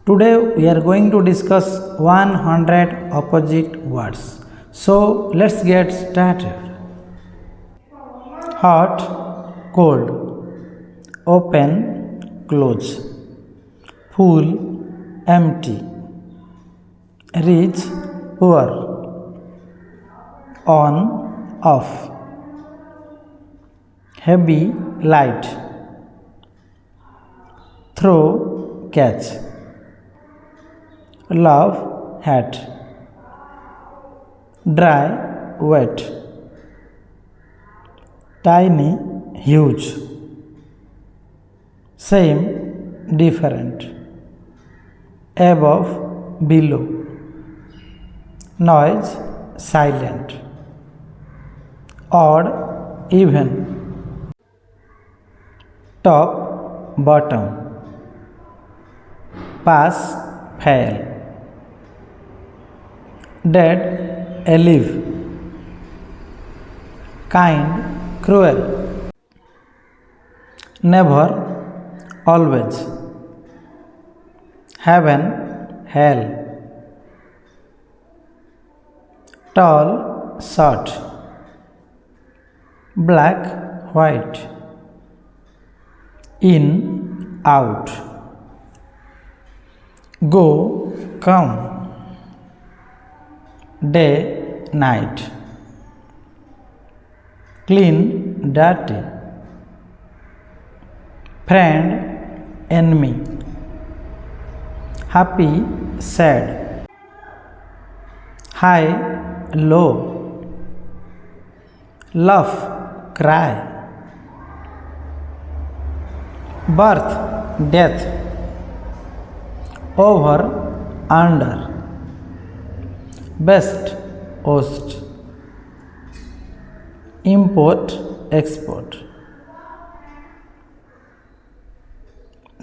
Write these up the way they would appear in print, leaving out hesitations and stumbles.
Today we are going to discuss 100 opposite words. So let's get started. Hot, cold, open, close, full, empty, rich, poor, on, off, heavy, light, throw, catch, love, hat, dry, wet, tiny, huge, same, different, above, below, noise, silent, odd, even, top, bottom, pass, fail, dead, alive, kind, cruel, never, always, heaven, hell, tall, short, black, white, in, out, go, come, day, night, clean, dirty, friend, enemy, happy, sad, high, low, laugh, cry, birth, death, over, under, best, worst, import, export,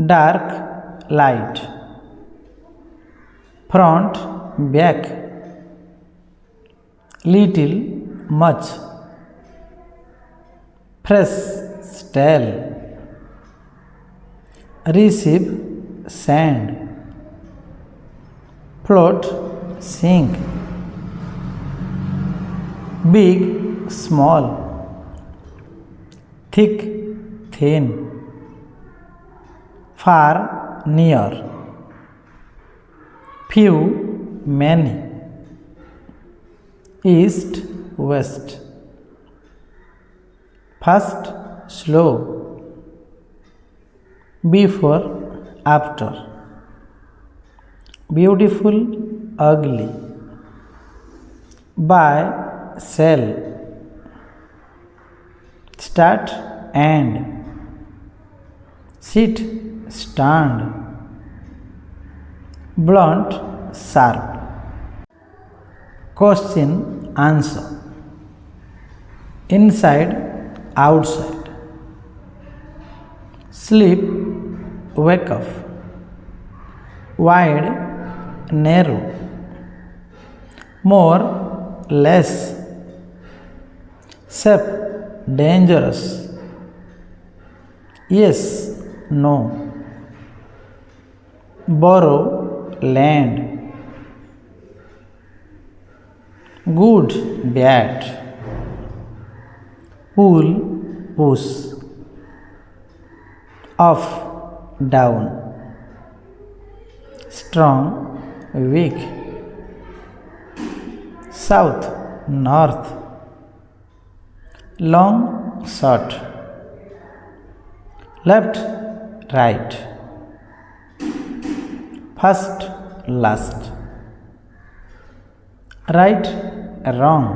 dark, light, front, back, little, much, fresh, stale, receive, send, float, sink, big, small, thick, thin, far, near, few, many, east, west, fast, slow, before, after, beautiful, ugly, buy, sell, start, end, sit, stand, blunt, sharp, question, answer, inside, outside, sleep, wake up, wide, narrow, more, less, safe, dangerous, yes, no, borrow, lend, good, bad, pull, push, up, down, strong, weak, south, north, long, short, left, right, first, last, right, wrong,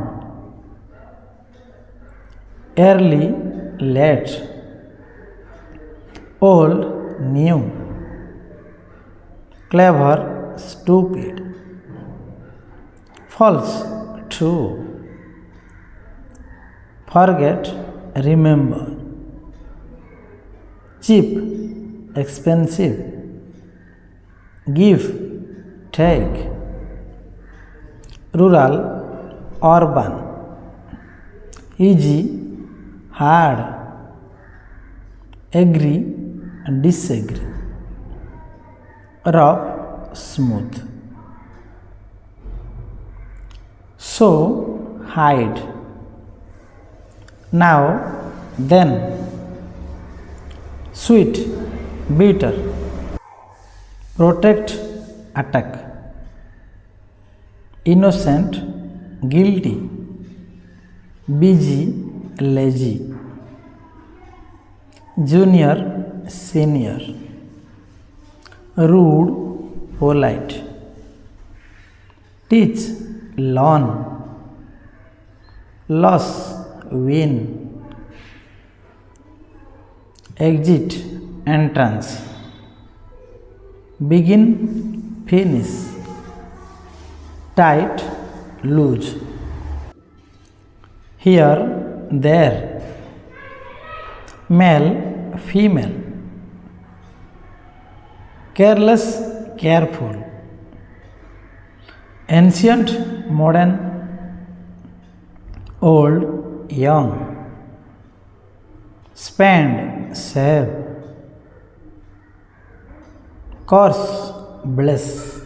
early, late, old, new, clever, stupid, false, true, forget, remember, cheap, expensive, give, take, rural, urban, easy, hard, agree, disagree, rough, smooth. So, hide. Now, then, sweet, bitter, protect, attack, innocent, guilty, busy, lazy, junior, senior, rude, polite, teach, learn, loss, win, exit, entrance, begin, finish, tight, loose, here, there, male, female, careless, careful, ancient, modern, old, young, spend, save, curse, bless.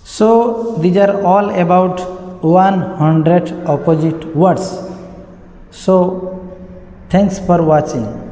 So these are all about 100 opposite words. So thanks for watching.